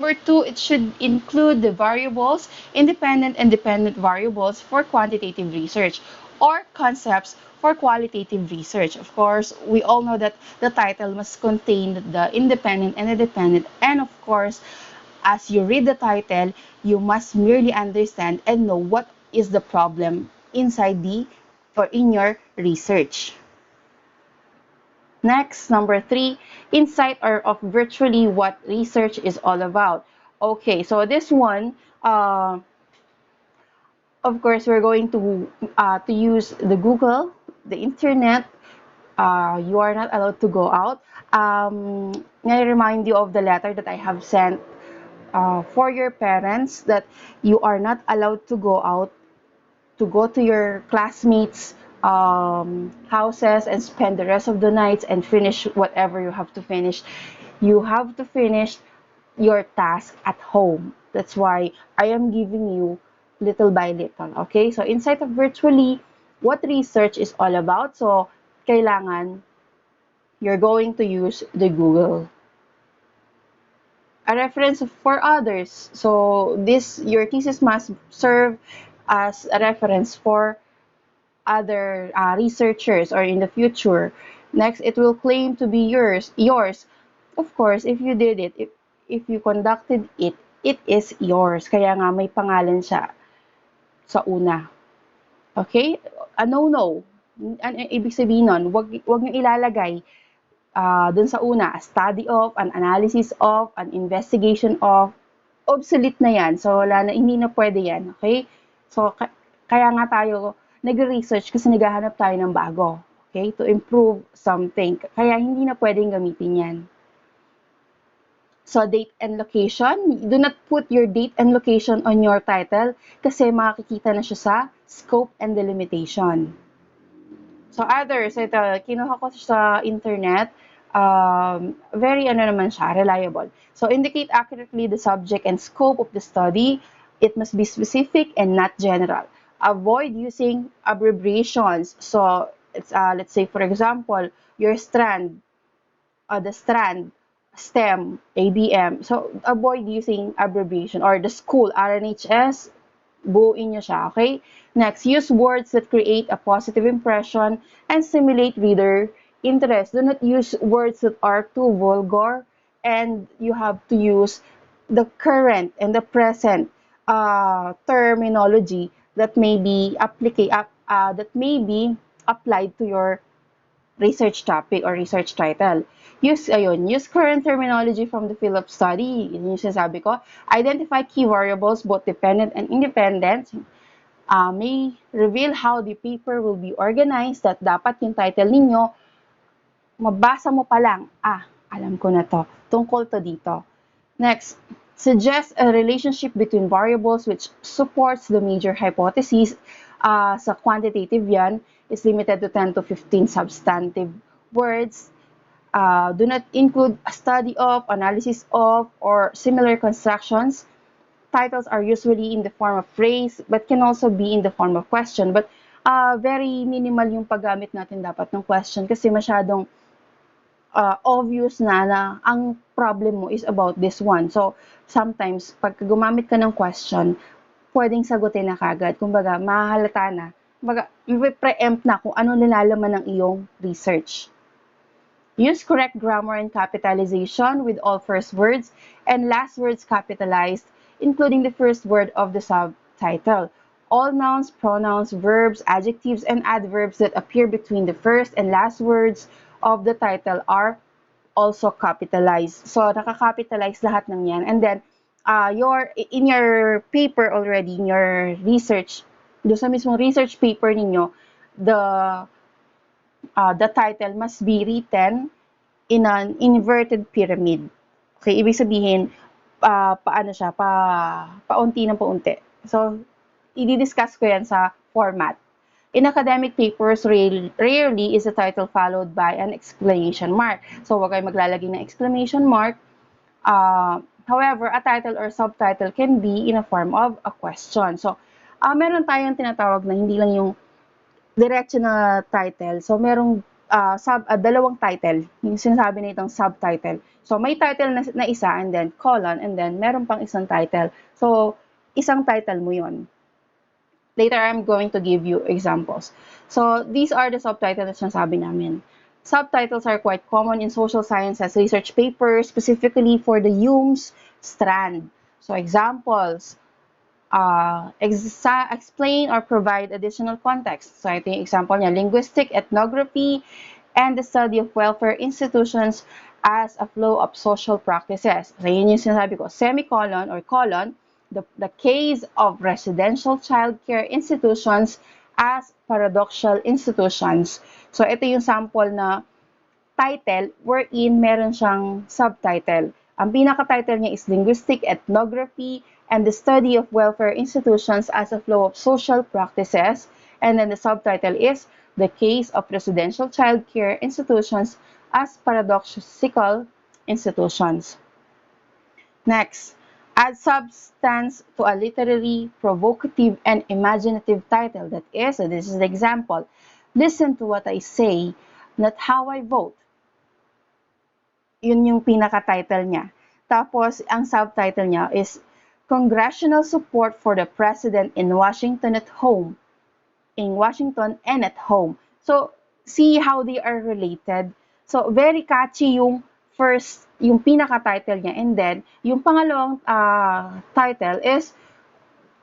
Number two, it should include the variables, independent and dependent variables for quantitative research or concepts for qualitative research. Of course, we all know that the title must contain the independent and the dependent. And of course, as you read the title, you must merely understand and know what is the problem inside the or in your research. Next, number three, insight or of virtually what research is all about. Okay, so this one, of course, we're going to use the Google, the internet. You are not allowed to go out. May I remind you of the letter that I have sent for your parents that you are not allowed to go out, to go to your classmates' houses and spend the rest of the nights and finish whatever you have to finish. You have to finish your task at home. That's why I am giving you little by little. Okay? So, inside of virtually what research is all about. So, kailangan you're going to use the Google. A reference for others. So, your thesis must serve as a reference for other researchers or in the future. Next, it will claim to be yours. Of course, if you did it, if you conducted it, it is yours. Kaya nga may pangalan siya sa una. Okay? A no-no. Ano ibig sabihin nun? Wag niyo ilalagay dun sa una, a study of, an analysis of, an investigation of. Obsolete na yan. So, hindi na pwede yan. Okay? So, kaya nga tayo nagre-research kasi naghahanap tayo ng bago. Okay? To improve something. Kaya hindi na pwedeng gamitin yan. So, date and location. Do not put your date and location on your title kasi makikita na siya sa scope and delimitation. So, others, ito, kinuha ko sa internet. Very naman siya, reliable. So, indicate accurately the subject and scope of the study. It must be specific and not general. Avoid using abbreviations. So, it's, let's say, for example, your strand, the strand, STEM, ABM. So, avoid using abbreviation or the school, RNHS, buuin nyo siya, okay? Next, use words that create a positive impression and stimulate reader interest. Do not use words that are too vulgar, and you have to use the current and the present terminology that may be applied to your research topic or research title. Use current terminology from the field of study. Yun yung sinasabi ko. Identify key variables, both dependent and independent. May reveal how the paper will be organized, that dapat yung title ninyo, mabasa mo pa lang, alam ko na to, tungkol to dito. Next, suggest a relationship between variables which supports the major hypotheses. Sa quantitative yan, is limited to 10 to 15 substantive words. Do not include a study of, analysis of, or similar constructions. Titles are usually in the form of phrase, but can also be in the form of question. But very minimal yung paggamit natin dapat ng question kasi masyadong obvious na ang problem mo is about this one. So, sometimes, pag gumamit ka ng question, pwedeng sagutin na kagad. Kumbaga, mahalata na. Kumbaga, i-preempt na kung ano nilalaman ng iyong research. Use correct grammar and capitalization with all first words and last words capitalized, including the first word of the subtitle. All nouns, pronouns, verbs, adjectives, and adverbs that appear between the first and last words of the title are also capitalized. So, nakakapitalize lahat ng yan. And then, in your paper already, in your research, doon sa mismong research paper ninyo, the title must be written in an inverted pyramid. Okay, ibig sabihin, paano siya, paunti ng paunti. So, i-discuss ko yan sa format. In academic papers, rarely is the title followed by an exclamation mark. So, huwag kayo maglalagay ng exclamation mark. However, a title or subtitle can be in a form of a question. So, meron tayong tinatawag na hindi lang yung diretso na title. So, merong dalawang title. Yung sinasabi na itong subtitle. So, may title na isa and then colon and then meron pang isang title. So, isang title mo yon. Later, I'm going to give you examples. So, these are the subtitles na sabi namin. Subtitles are quite common in social sciences research papers, specifically for the Hume's strand. So, examples, explain or provide additional context. So, ito yung example niya, linguistic ethnography and the study of welfare institutions as a flow of social practices. So, yun yung sinasabi ko, semicolon or colon, the case of residential childcare institutions as paradoxical institutions. So, ito yung sample na title wherein meron siyang subtitle. Ang pinaka-title niya is Linguistic Ethnography and the Study of Welfare Institutions as a Flow of Social Practices. And then the subtitle is The Case of Residential Childcare Institutions as Paradoxical Institutions. Next, add substance to a literary, provocative, and imaginative title. That is, so this is the example. Listen to what I say, not how I vote. Yun yung pinaka-title niya. Tapos, ang subtitle niya is Congressional Support for the President in Washington and at Home. So, see how they are related. So, very catchy yung first, yung pinaka-title niya. And then, yung pangalawang title is,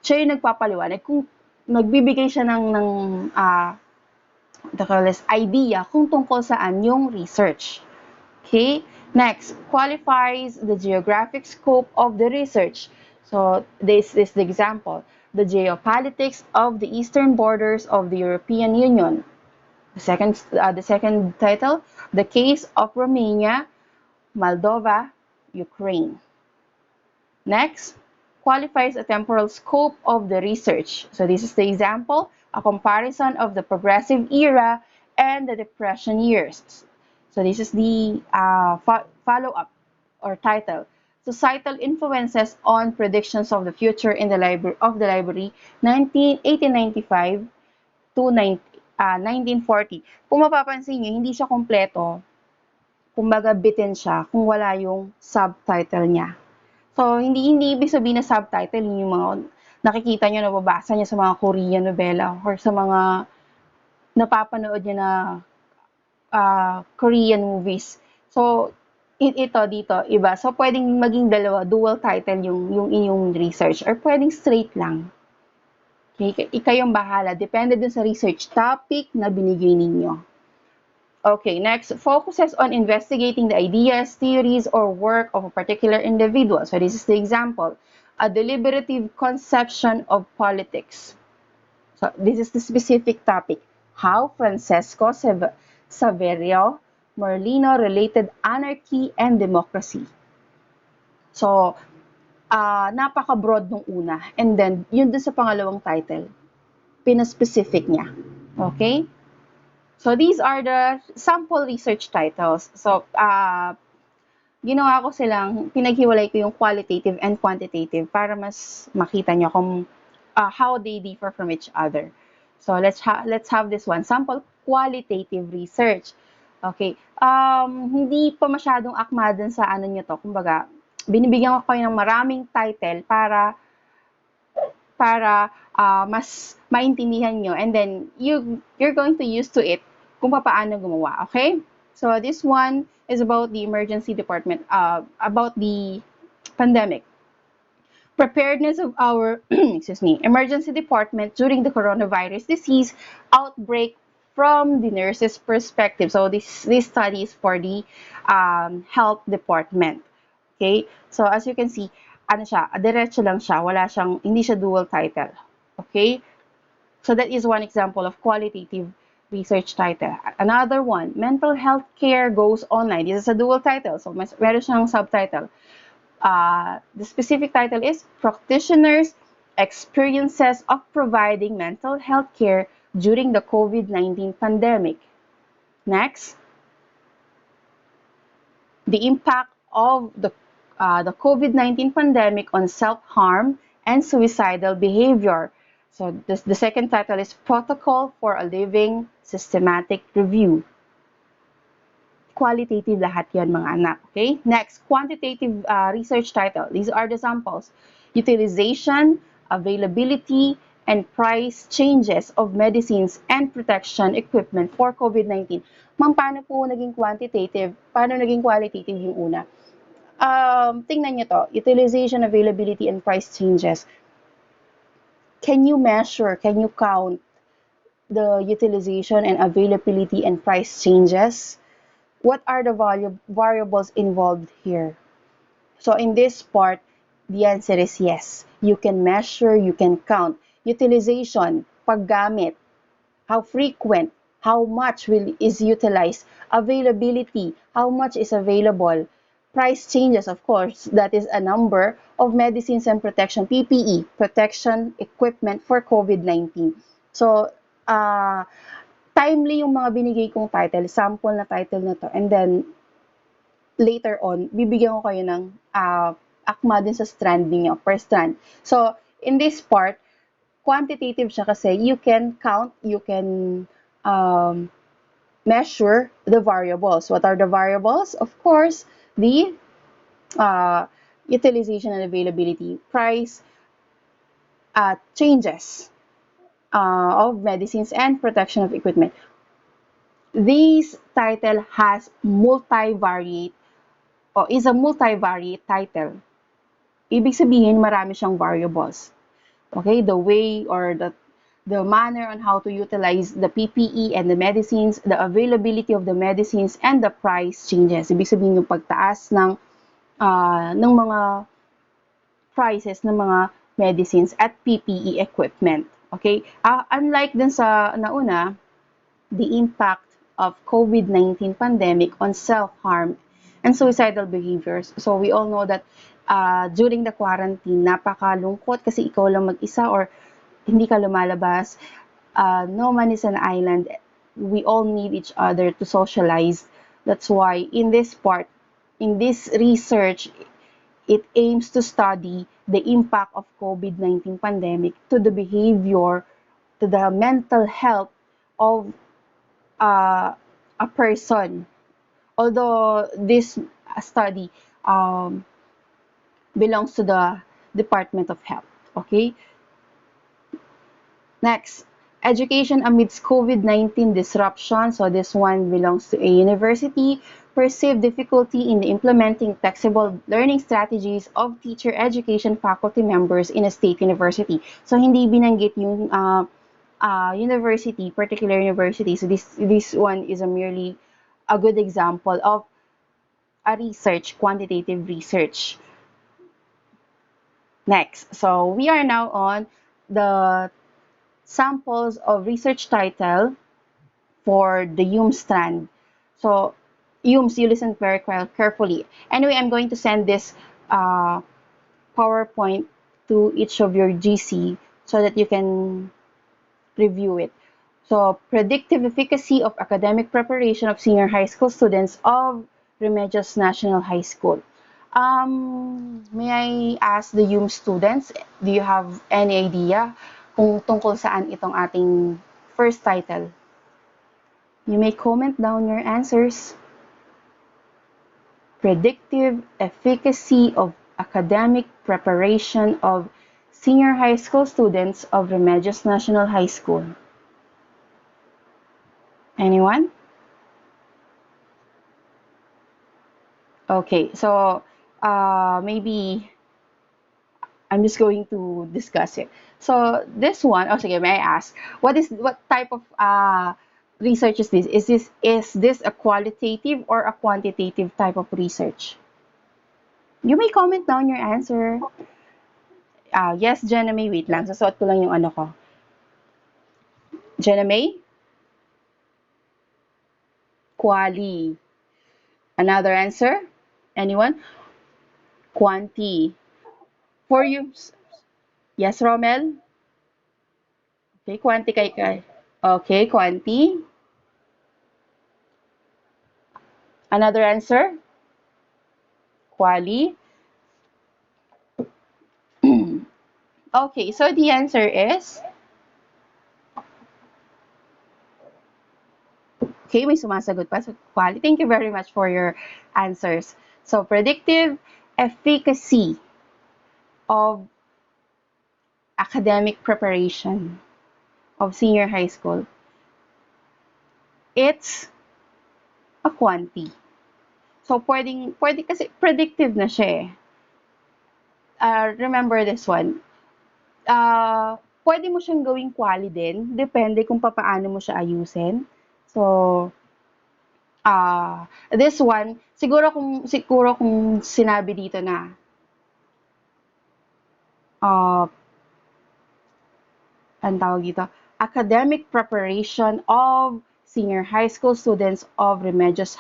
siya yung nagpapaliwanag kung nagbibigay siya ng idea kung tungkol saan yung research. Okay? Next, qualifies the geographic scope of the research. So, this is the example. The geopolitics of the eastern borders of the European Union. The second title, the case of Romania, Moldova, Ukraine. Next, qualifies a temporal scope of the research. So this is the example, a comparison of the progressive era and the depression years. So this is the follow-up or title. Societal influences on predictions of the future in the library 1895 to 1940. Kung mapapansin niyo, hindi siya kompleto. Kumbaga bitin siya kung wala yung subtitle niya. So, hindi ibig sabihin na subtitle yung mga nakikita nyo, nababasa niya sa mga Korean novela or sa mga napapanood niya na Korean movies. So, ito dito, iba. So, pwedeng maging dalawa, dual title yung inyong research or pwedeng straight lang. Okay? Ikayong bahala. Depende dun sa research topic na binigay ninyo. Okay, next, focuses on investigating the ideas, theories, or work of a particular individual. So this is the example. A deliberative conception of politics. So this is the specific topic. How Francesco Saverio Merlino related anarchy and democracy. So, napaka-broad nung una. And then, yun dun sa pangalawang title, pinaspecific niya. Okay? So, these are the sample research titles. So, ginawa ko silang, pinaghiwalay ko yung qualitative and quantitative para mas makita nyo kung how they differ from each other. So, let's have this one. Sample qualitative research. Okay. Hindi pa masyadong akma dun sa ano nyo to. Kumbaga, binibigyan ko kayo ng maraming title para mas maintindihan nyo. And then, you're going to use to it kung paano gumawa, okay? So, this one is about the emergency department, about the pandemic. Preparedness of our emergency department during the coronavirus disease outbreak from the nurse's perspective. So, this study is for the health department. Okay? So, as you can see, ano siya, diretso lang siya, hindi siya dual title. Okay? So, that is one example of qualitative research title. Another one, mental health care goes online. This is a dual title, so meron siyang subtitle. The specific title is Practitioners' Experiences of Providing Mental Health Care During the COVID-19 Pandemic. Next, the impact of the COVID-19 pandemic on self-harm and suicidal behavior. So the second title is Protocol for a Living Systematic Review. qualitative lahat yan mga anak. Okay? Next, quantitative research title. These are the samples. Utilization, availability, and price changes of medicines and protection equipment for COVID-19. Ma'am, paano po naging quantitative? Paano naging qualitative yung una? Tingnan nyo to. Utilization, availability, and price changes. Can you measure, can you count the utilization and availability and price changes? What are the variables involved here? So in this part, the answer is yes. You can measure, you can count. Utilization, paggamit, how frequent, how much is utilized, availability, how much is available, price changes, of course, that is a number of medicines and protection, PPE, protection equipment for COVID-19. So, timely yung mga binigay kong title, sample na title na to, and then later on, bibigyan ko kayo ng akma din sa strand ninyo, per strand. So, in this part, quantitative siya kasi you can count, you can measure the variables. What are the variables? Of course, the utilization and availability, price, changes of medicines and protection of equipment. This title has multivariate o is a multivariate title. Ibig sabihin, marami siyang variables. Okay, the way or the manner on how to utilize the PPE and the medicines, the availability of the medicines, and the price changes. Ibig sabihin yung pagtaas ng mga prices ng mga medicines at PPE equipment. Okay? Unlike dun sa nauna, the impact of COVID-19 pandemic on self-harm and suicidal behaviors. So we all know that during the quarantine, napakalungkot kasi ikaw lang mag-isa or hindi ka lumalabas. No man is an island. We all need each other to socialize. That's why in this part, in this research, it aims to study the impact of COVID-19 pandemic to the behavior, to the mental health of a person. Although this study belongs to the Department of Health. Okay? Next, education amidst COVID-19 disruption. So this one belongs to a university. Perceived difficulty in implementing flexible learning strategies of teacher education faculty members in a state university. So hindi binanggit yung university, particular university. So this one is merely a good example of a research, quantitative research. Next, so we are now on the samples of research title for the UM strand. So, UMs, you listen very carefully. Anyway, I'm going to send this PowerPoint to each of your GC so that you can review it. So, predictive efficacy of academic preparation of senior high school students of Remedios National High School. May I ask the UM students, do you have any idea kung tungkol saan itong ating first title? You may comment down your answers. Predictive efficacy of academic preparation of senior high school students of Remedios National High School. Anyone? Okay, so maybe I'm just going to discuss it. So this one, sige, may I ask, what type of research is this? Is this a qualitative or a quantitative type of research? You may comment down your answer. Yes, Jenna May, wait lang. Sasuot ko lang yung ano ko. Jenna May? Quali. Another answer? Anyone? Quanti. For you. Yes, Romel? Okay, quanti kay. Okay, quanti. Another answer? Quali. Okay, so the answer is Okay, may sumasagot pa. So, quality. Thank you very much for your answers. So, predictive efficacy of academic preparation of senior high school. It's a quanti. So, pwede kasi predictive na siya eh. Remember this one. Pwede mo siyang gawing quali din. Depende kung paano mo siya ayusin. So, this one, siguro kung sinabi dito na, ang tawag dito, academic preparation of senior high school students of Remedios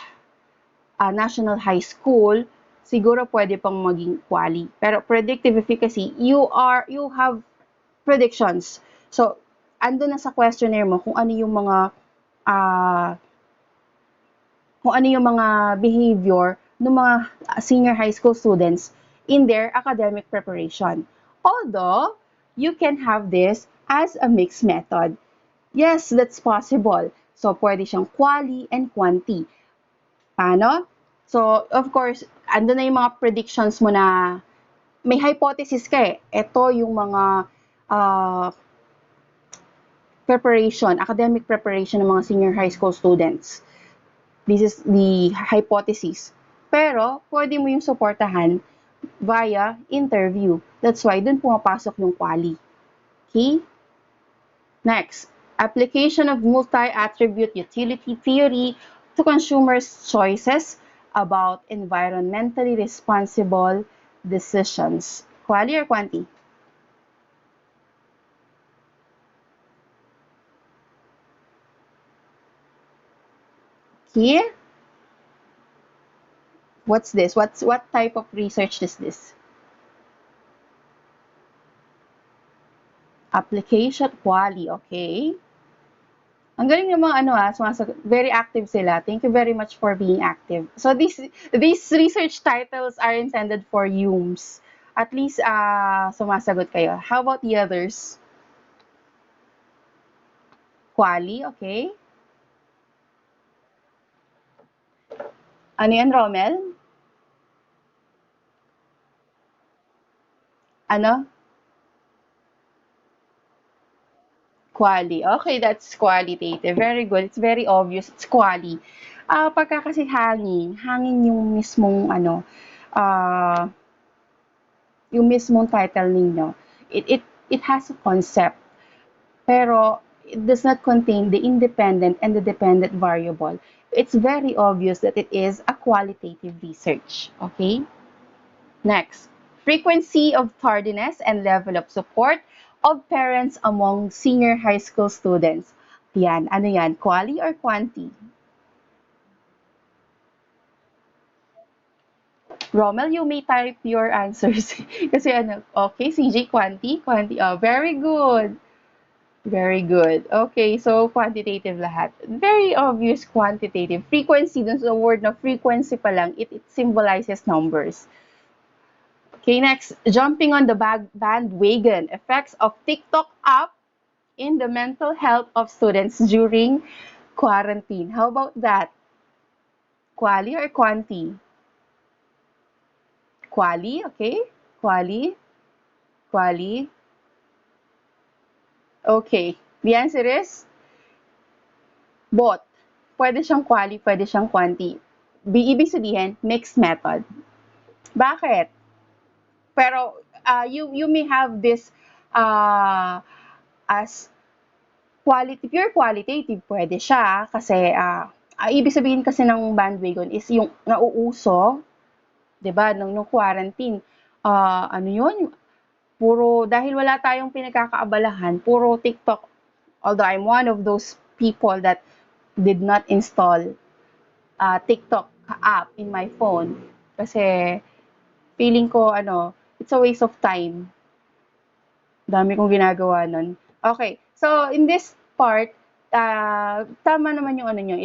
National High School, siguro pwede pang maging quali. Pero predictive efficacy, you have predictions. So, ando na sa questionnaire mo uh, kung ano yung mga behavior ng mga senior high school students in their academic preparation. Although, you can have this as a mixed method. Yes, that's possible. So, pwede siyang quali and quanti. Paano? So, of course, ando na yung mga predictions mo na may hypothesis ka eh. Ito yung mga academic preparation ng mga senior high school students. This is the hypothesis. Pero, pwede mo yung supportahan via interview. That's why dun pumapasok yung quali. Okay? Next, application of multi-attribute utility theory to consumers' choices about environmentally responsible decisions. Quali or quanti? Okay? What's this? What type of research is this? Application quali, okay? Ang galing ng mga very active sila. Thank you very much for being active. So these research titles are intended for UMS. At least sumasagot kayo. How about the others? Quali, okay? Ano yan, Romel? Ano? Quali. Okay, that's qualitative. Very good. It's very obvious. It's quali. Pagka kasi hangin yung mismong yung mismong title ninyo. It has a concept, pero it does not contain the independent and the dependent variable. It's very obvious that it is a qualitative research. Okay? Next, frequency of tardiness and level of support of parents among senior high school students. Yan, ano yan? Quali or quanti? Rommel, you may type your answers. Kasi okay, CJ, quanti? Quanti, very good. Very good. Okay, so quantitative lahat. Very obvious quantitative. Frequency, dun sa word na frequency pa lang, it symbolizes numbers. Okay, next, jumping on the bandwagon, effects of TikTok app in the mental health of students during quarantine. How about that? Quali or quanti? Quali, okay? Quali? Quali? Okay, the answer is both. Pwede siyang quali, pwede siyang quanti. Ibig sabihin, mixed method. Bakit? Pero you may have this as pure qualitative, pwede siya kasi ibig sabihin kasi ng bandwagon is yung nauuso, 'di ba, nung quarantine. Ano 'yun? Puro dahil wala tayong pinagkakaabalahan, puro TikTok. Although I'm one of those people that did not install TikTok app in my phone kasi feeling ko it's a waste of time. Dami kong ginagawa nun. Okay, so in this part, tama naman yung nyo,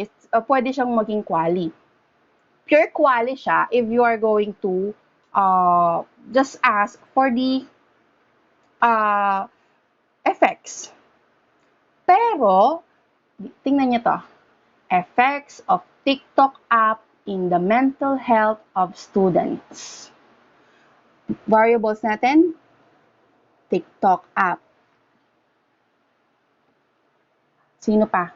pwede siyang maging quali. Pure quali siya if you are going to just ask for the effects. Pero, tingnan nyo to. Effects of TikTok app in the mental health of students. Variables natin, TikTok app. Sino pa?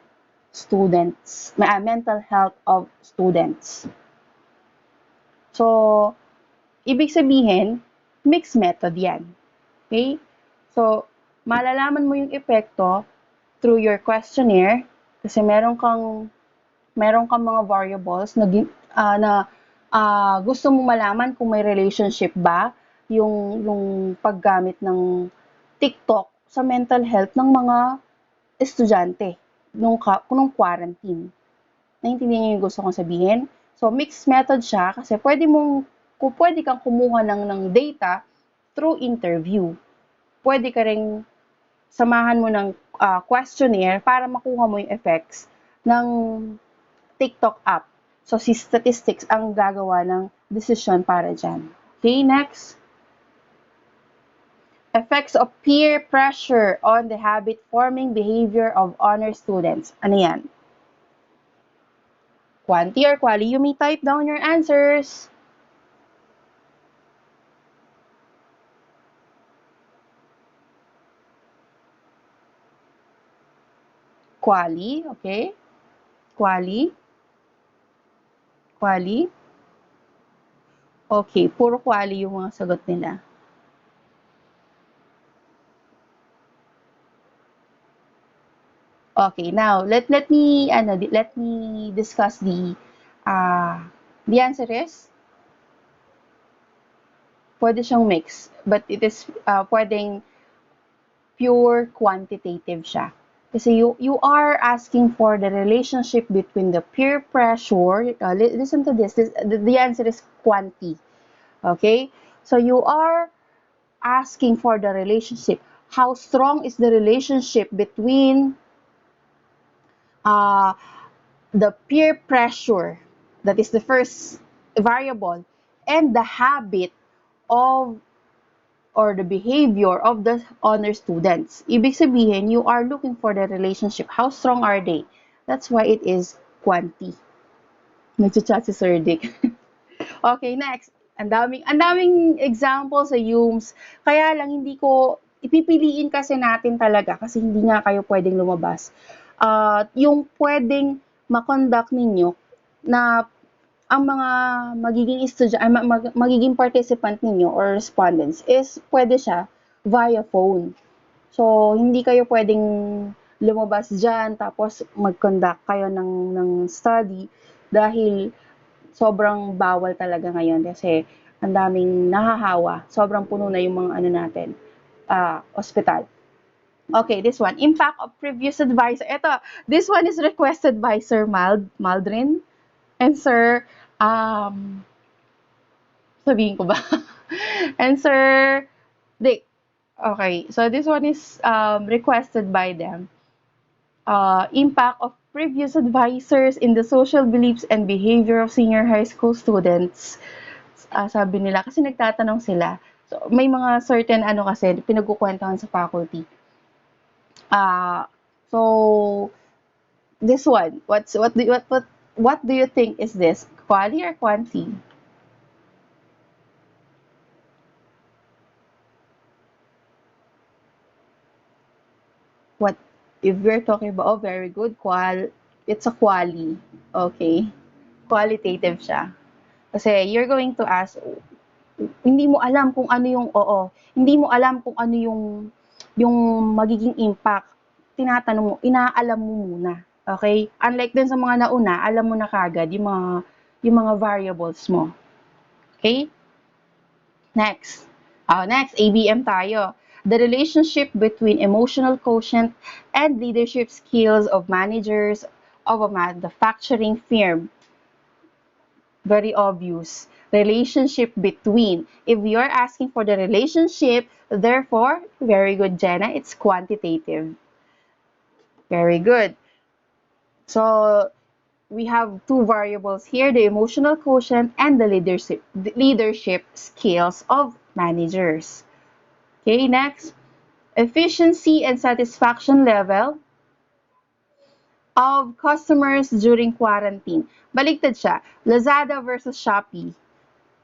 Students. Mental health of students. So, ibig sabihin, mixed method yan. Okay? So, malalaman mo yung epekto through your questionnaire kasi meron kang mga variables na gusto mong malaman kung may relationship ba yung paggamit ng TikTok sa mental health ng mga estudyante nung quarantine. Naintindihan niyo yung gusto kong sabihin? So, mixed method siya kasi pwede kang kumuha ng data through interview. Pwede ka ring samahan mo ng questionnaire para makuha mo yung effects ng TikTok app. So, si statistics ang gagawa ng decision para dyan. Okay, next. Effects of peer pressure on the habit-forming behavior of honor students. Ano yan? Quanti or quali? You may type down your answers. Quali, okay? Quali. Quali. Okay, puro quali yung mga sagot nila. Okay, now let me discuss the answer is pwede siyang mix, but it is pwedeng pure quantitative siya. Kasi you are asking for the relationship between the peer pressure. Listen to this. The answer is quanti. Okay? So you are asking for the relationship. How strong is the relationship between uh, the peer pressure, that is the first variable, and the habit of or the behavior of the honor students. Ibig sabihin, you are looking for the relationship. How strong are they? That's why it is quanti. Nagchat si Sir Dick. Okay, next. Ang daming example sa UMS. Kaya lang hindi ko ipipiliin kasi natin talaga kasi hindi nga kayo pwedeng lumabas. Yung pwedeng makonduct ninyo na ang mga magiging participant ninyo or respondents is pwede siya via phone. So, hindi kayo pwedeng lumabas dyan tapos mag-conduct kayo ng study dahil sobrang bawal talaga ngayon kasi ang daming nahahawa. Sobrang puno na yung mga natin, ospital. Okay, this one. Impact of previous advisor. This one is requested by Sir Maldrin and Sir, sabihin ko ba? And Sir Dick. Okay, so this one is requested by them. Impact of previous advisors in the social beliefs and behavior of senior high school students. Sabi nila, kasi nagtatanong sila. So, may mga certain kasi, pinagkukwentuhan sa faculty. So, this one, what do you think is this? Quali or quanti? What if we're talking about, very good, it's a quali. Okay. Qualitative siya. Kasi you're going to ask, hindi mo alam kung ano hindi mo alam kung ano yung magiging impact. Tinatanong mo, inaalam mo muna. Okay? Unlike din sa mga nauna, alam mo na kagad yung mga variables mo. Okay? Next. Next, ABM tayo. The relationship between emotional quotient and leadership skills of managers of a manufacturing firm. Very obvious. Relationship between. If you're asking for the relationship, therefore, very good, Jenna, it's quantitative. Very good. So, we have two variables here, the emotional quotient and the leadership skills of managers. Okay, next. Efficiency and satisfaction level of customers during quarantine. Baligtad siya. Lazada versus Shopee.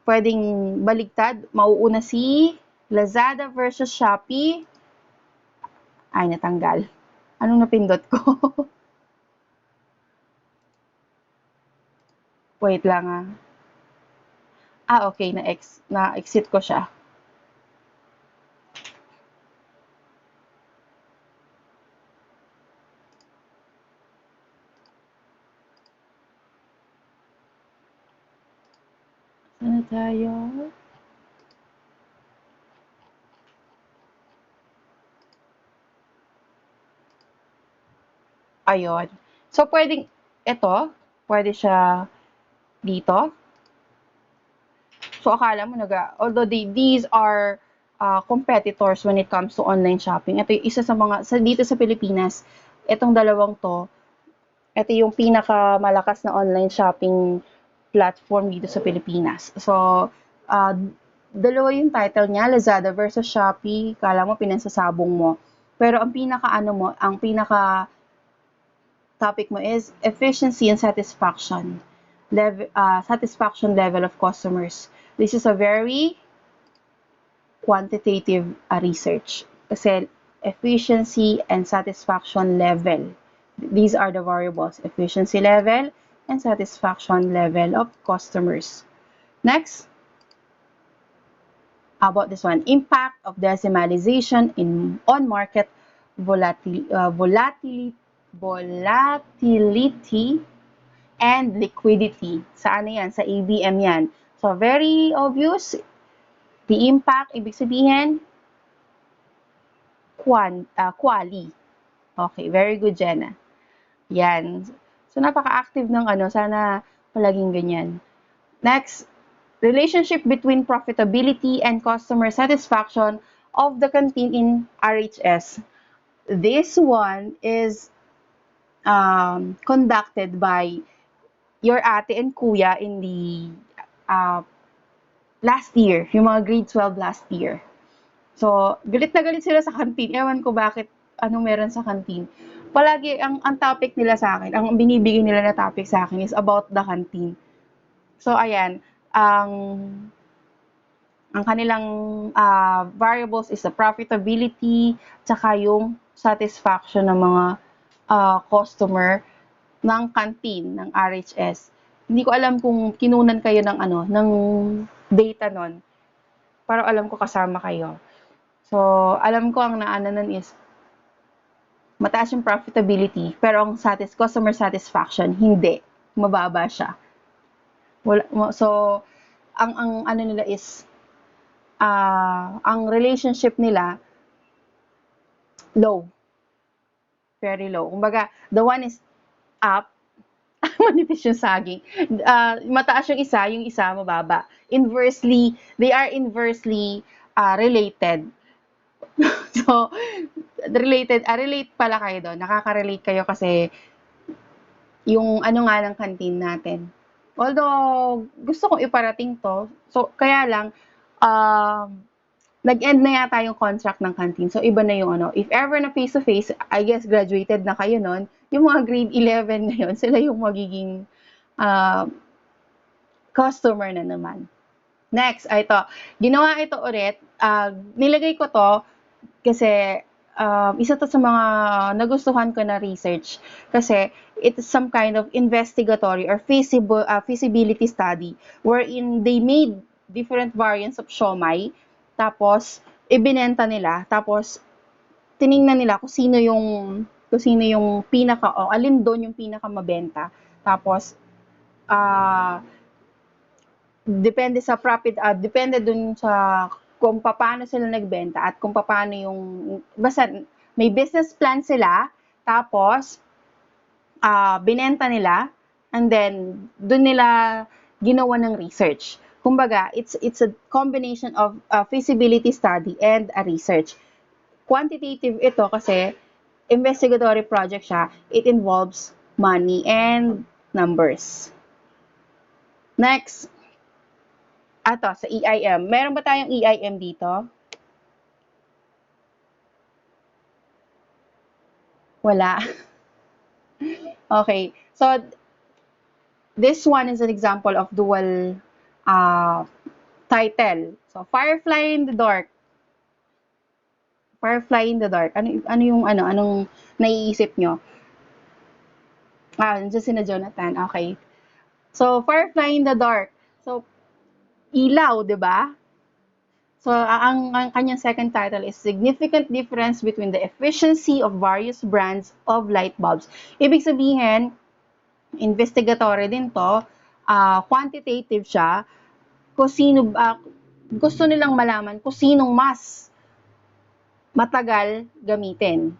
Pwedeng baligtad. Mauuna si Lazada versus Shopee. Ay, natanggal. Anong napindot ko? Wait lang ah. Okay. Na-exit ko siya. Ano tayo? Ayun. So, pwede siya dito. So, akala mo although these are competitors when it comes to online shopping. Ito yung isa sa mga, dito sa Pilipinas, itong dalawang to, ito yung pinakamalakas na online shopping platform dito sa Pilipinas. So, uh, dalawa yung title niya, Lazada versus Shopee. Kala mo pinansasabong mo. Pero ang pinaka topic mo is efficiency and satisfaction level of customers. This is a very quantitative research. Kasi efficiency and satisfaction level. These are the variables, efficiency level and satisfaction level of customers. Next, about this one, impact of decimalization on market volatility and liquidity. Sa ano yan? Sa ABM yan. So, very obvious. The impact, ibig sabihin, quali. Okay, very good, Jenna. Yan. So, napaka-active ng sana palaging ganyan. Next, relationship between profitability and customer satisfaction of the canteen in RHS. This one is conducted by your ate and kuya in the last year, yung mga grade 12 last year. So, galit na galit sila sa canteen. Ewan ko bakit, anong meron sa canteen. Palagi, ang topic nila sa akin, ang binibigay nila na topic sa akin is about the canteen. So, ayan, ang kanilang variables is the profitability, tsaka yung satisfaction ng mga customer ng canteen, ng RHS. Hindi ko alam kung kinunan kayo ng data nun. Pero alam ko kasama kayo. So, alam ko ang naano nun is mataas yung profitability, pero ang customer satisfaction, hindi. Mababa siya. So, ang ano nila is, ang relationship nila, low. Very low. Kumbaga, the one is up, manipis yung saging. Mataas yung isa mababa. They are inversely related. So, relate pala kayo doon. Nakaka-relate kayo kasi yung ano nga ng canteen natin. Although, gusto kong iparating to. So, kaya lang, nag-end na yata yung contract ng canteen. So, iba na yung if ever na face-to-face, I guess graduated na kayo nun, yung mga grade 11 ngayon, sila yung magiging customer na naman. Next, ito. Ginawa ito ulit. Nilagay ko to kasi isa to sa mga nagustuhan ko na research kasi it's some kind of investigatory or feasibility study wherein they made different variants of siomai tapos ibinenta nila tapos tiningnan nila kung sino yung pinaka o alin doon yung pinaka mabenta tapos depende dun sa kung paano sila nagbenta at kung paano yung basta may business plan sila tapos binenta nila and then dun nila ginawa ng research. Kumbaga, it's a combination of a feasibility study and a research. Quantitative ito kasi investigatory project siya. It involves money and numbers. Next, sa EIM. Meron ba tayong EIM dito? Wala. Okay, so this one is an example of dual uh, title. So, Firefly in the Dark. Firefly in the Dark. Ano yung anong naiisip nyo? Nandiyan si na Jonathan. Okay. So, Firefly in the Dark. So, ilaw, 'di ba? So, ang kanyang second title is Significant Difference Between the Efficiency of Various Brands of Light Bulbs. Ibig sabihin, investigatory din to, quantitative siya, kung sino, gusto nilang malaman kung sinong mas matagal gamitin.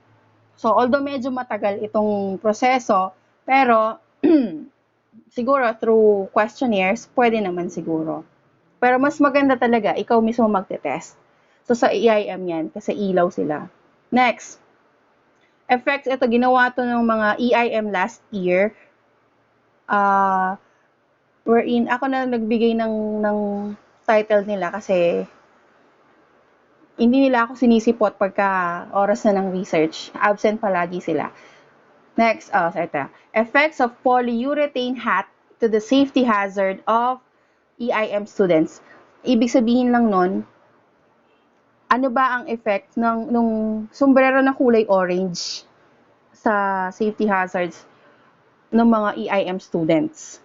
So, although medyo matagal itong proseso, pero siguro through questionnaires, pwede naman siguro. Pero mas maganda talaga, ikaw mismo magte-test. So, sa EIM yan, kasi ilaw sila. Next, effects, ito, ginawa to ng mga EIM last year. Wherein, ako na nagbigay ng title nila kasi hindi nila ako sinisipot pagka oras na ng research. Absent palagi sila. Next, ito. Effects of polyurethane hat to the safety hazard of EIM students. Ibig sabihin lang nun, ano ba ang effect nung sombrero na kulay orange sa safety hazards ng mga EIM students?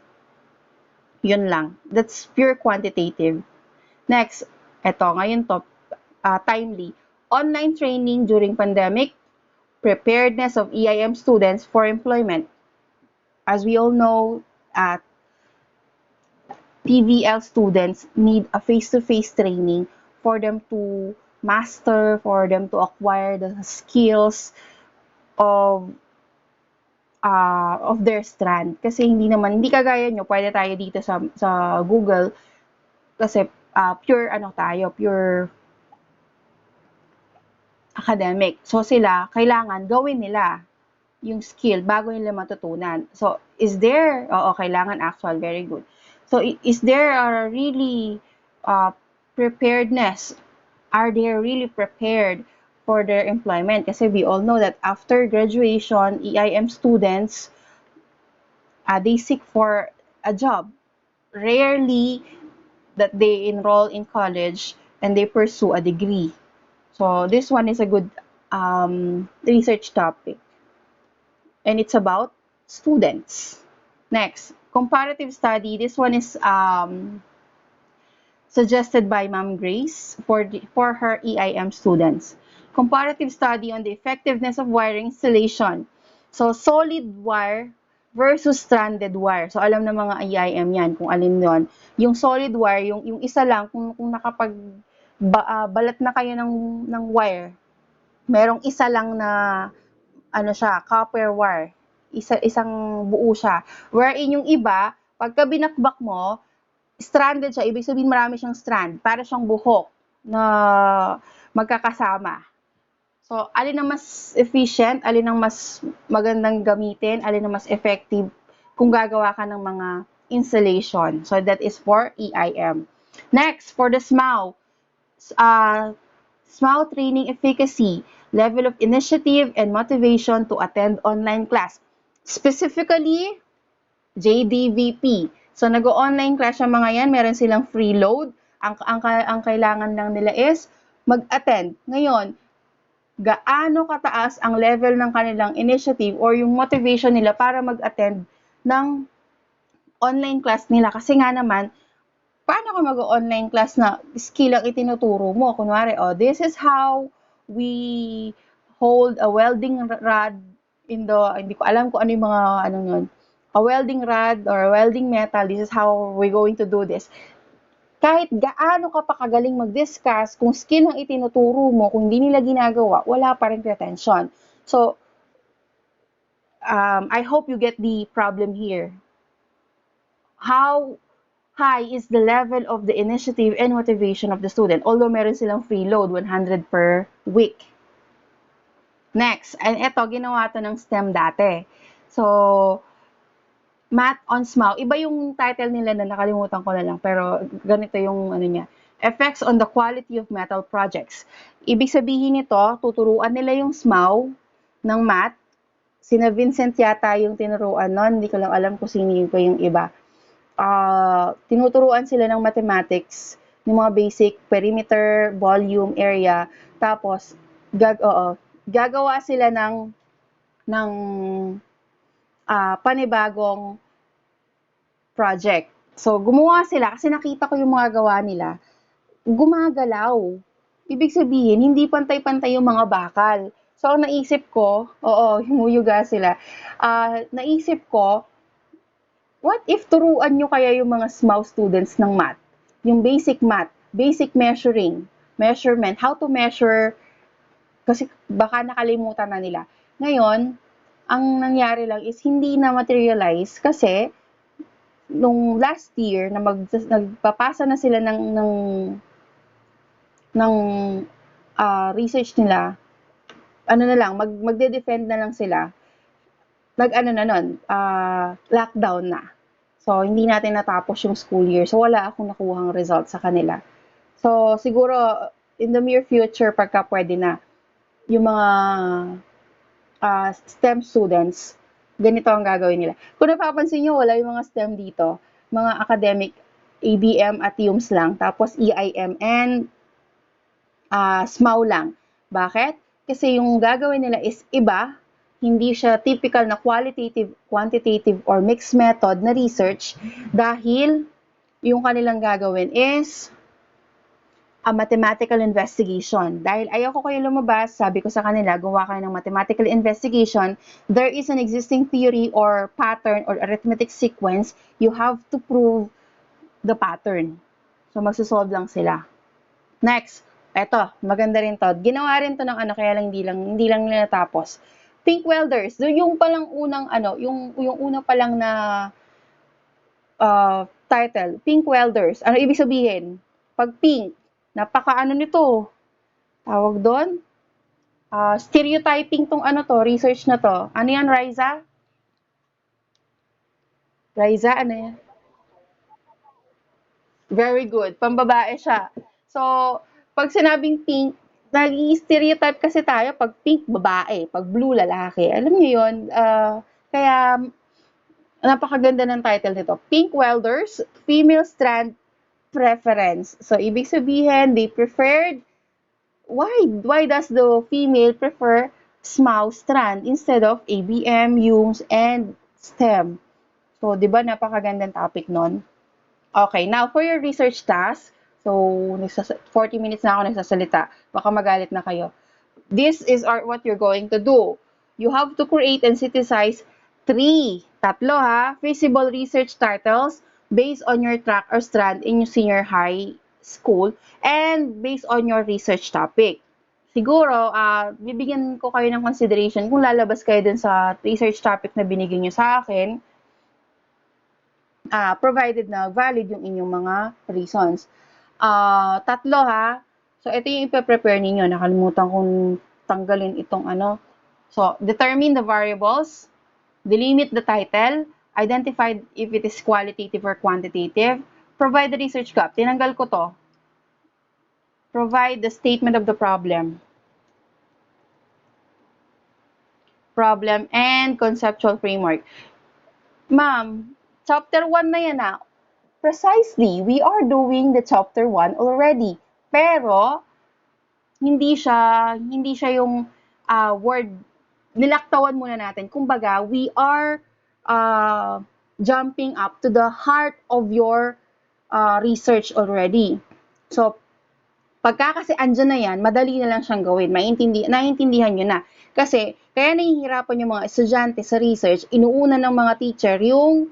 Yun lang. That's pure quantitative. Next, ngayon to, timely. Online training during pandemic, preparedness of EIM students for employment. As we all know, TVL students need a face-to-face training for them to master, for them to acquire the skills of their strand. Kasi hindi kagaya nyo, pwede tayo dito sa Google kasi pure pure academic. So sila, kailangan gawin nila yung skill bago nila matutunan. So, is there, kailangan actual, very good. So, is there a really preparedness? Are they really prepared for their employment? Kasi we all know that after graduation, EIM students, they seek for a job. Rarely that they enroll in college and they pursue a degree. So, this one is a good research topic. And it's about students. Next, comparative study. This one is suggested by Ma'am Grace for her EIM students. Comparative study on the effectiveness of wiring installation. So, solid wire versus stranded wire. So, alam na mga EIM yan kung alin yon. Yung solid wire, yung isa lang, kung nakapag balat na kayo ng wire, merong isa lang na copper wire. Isang buo siya. Wherein yung iba, pagka binakbak mo, stranded siya. Ibig sabihin marami siyang strand. Para siyang buhok na magkakasama. So, alin ang mas efficient, alin ang mas magandang gamitin, alin ang mas effective kung gagawa ka ng mga installation. So, that is for EIM. Next, for the SMAW. SMAW training efficacy, level of initiative and motivation to attend online class. Specifically, JDVP. So, nag-online class yung mga yan, meron silang free load. Ang kailangan lang nila is mag-attend. Ngayon, gaano kataas ang level ng kanilang initiative or yung motivation nila para mag-attend ng online class nila. Kasi nga naman, paano ka mag-online class na skill ang itinuturo mo? Kunwari, this is how we hold a welding rod hindi ko alam kung ano yung mga, yun, a welding rod or a welding metal, this is how we're going to do this. Kahit gaano ka pa kagaling mag-discuss, kung skill ang itinuturo mo, kung hindi nila ginagawa, wala pa rin retention. So, I hope you get the problem here. How high is the level of the initiative and motivation of the student? Although meron silang free load, 100 per week. Next, and ito, ginawa to ng STEM dati. So, Math on SMAW. Iba yung title nila na nakalimutan ko na lang, pero ganito yung niya. Effects on the quality of metal projects. Ibig sabihin nito, tuturuan nila yung SMAW ng math Sina Vincent yata yung tinuruan nun, hindi ko lang alam kung sino yung iba. Tinuturuan sila ng mathematics, ng mga basic perimeter, volume, area, tapos gagawa sila ng panibagong project. So, gumawa sila kasi nakita ko yung mga gawa nila, gumagalaw. Ibig sabihin, hindi pantay-pantay yung mga bakal. So, ang naisip ko, humuyuga sila. Naisip ko, what if turuan nyo kaya yung mga SMAW students ng math? Yung math, basic measurement, how to measure, kasi baka nakalimutan na nila. Ngayon, ang nangyari lang is hindi na materialize kasi nung last year na nagpapasa na sila ng research nila, magde-defend na lang sila. Lockdown na. So, hindi natin natapos yung school year. So, wala akong nakuhang result sa kanila. So, siguro, in the near future, pagka pwede na, yung mga STEM students, ganito ang gagawin nila. Kung napapansin nyo, wala yung mga STEM dito. Mga academic, ABM at UMS lang. Tapos EIM and SMAW lang. Bakit? Kasi yung gagawin nila is iba, hindi siya typical na qualitative, quantitative, or mixed method na research dahil yung kanilang gagawin is a mathematical investigation. Dahil ayaw ko kayo lumabas, sabi ko sa kanila, gawa kayo ng mathematical investigation, there is an existing theory or pattern or arithmetic sequence, you have to prove the pattern. So, magsusolve lang sila. Next, eto, maganda rin to. Ginawa rin to ng kaya lang hindi lang nila tapos. Pink welders, yung palang unang yung una palang na title, pink welders. Ano ibig sabihin? Pag pink, napaka nito. Tawag doon? Stereotyping tong research na to. Ano yan, Riza? Riza, ano yan? Very good. Pambabae siya. So, pag sinabing pink, nag-stereotype kasi tayo pag pink, babae. Pag blue, lalaki. Alam niyo yun? Kaya, napakaganda ng title nito. Pink Welders, Female Strand Preference. So, ibig sabihin, they preferred, why does the female prefer SMAW strand instead of ABM, UMS, and STEM? So, di ba napakagandang topic nun? Okay, now for your research task, so 40 minutes na ako nagsasalita, baka magalit na kayo. This is what you're going to do. You have to create and synthesize tatlo feasible research titles based on your track or strand in your senior high school and based on your research topic. Siguro, bibigyan ko kayo ng consideration kung lalabas kayo dun sa research topic na binigyan nyo sa akin, provided na valid yung inyong mga reasons. Tatlo So, ito yung ipe-prepare ninyo. Nakalimutan kong tanggalin itong So, determine the variables, delimit the title, identify if it is qualitative or quantitative, provide the research gap. Tinanggal ko to. Provide the statement of the problem. Problem and conceptual framework. Ma'am, chapter 1 na yan Precisely, we are doing the chapter 1 already. Pero, hindi siya yung word, nilaktawan muna natin. Kumbaga, we are jumping up to the heart of your research already. So, pagka kasi andyan na yan, madali na lang siyang gawin. Naiintindihan nyo na. Kasi, kaya nahihirapan yung mga estudyante sa research, inuuna ng mga teacher yung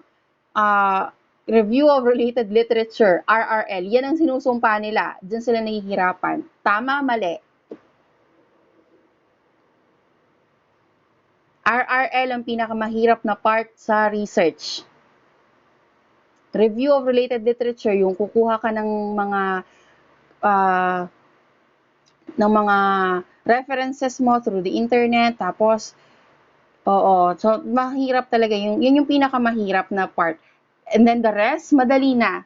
Review of Related Literature, RRL. Yan ang sinusumpa nila. Diyan sila nahihirapan. Tama, mali. RRL ang pinakamahirap na part sa research. Review of Related Literature, yung kukuha ka ng mga references mo through the internet, tapos, so mahirap talaga. Yan yung pinakamahirap na part. And then the rest, madali na.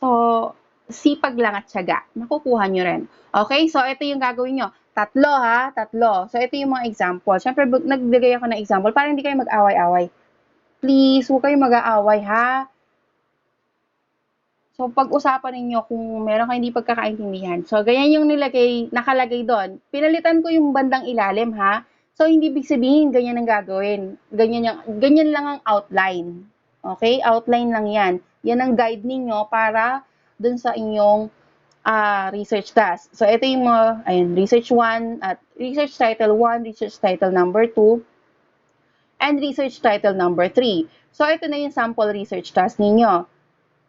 So, sipag lang at tiyaga. Makukuha nyo rin. Okay? So, ito yung gagawin nyo. Tatlo ha, tatlo. So, ito yung mga example. Siyempre, nagbigay ako ng example para hindi kayo mag-away-away. Please, huwag kayong mag-aaway ha. So, pag-usapan ninyo kung meron kayong hindi pagkakaintindihan. So, ganyan yung nakalagay doon. Pinalitan ko yung bandang ilalim ha. So, hindi ibig sabihin ganyan ang gagawin. Ganyan lang ang outline. Okay? Outline lang yan. Yan ang guide ninyo para dun sa inyong research task. So, ito yung mga, research 1, at research title 1, research title number 2, and research title number 3. So, ito na yung sample research task ninyo.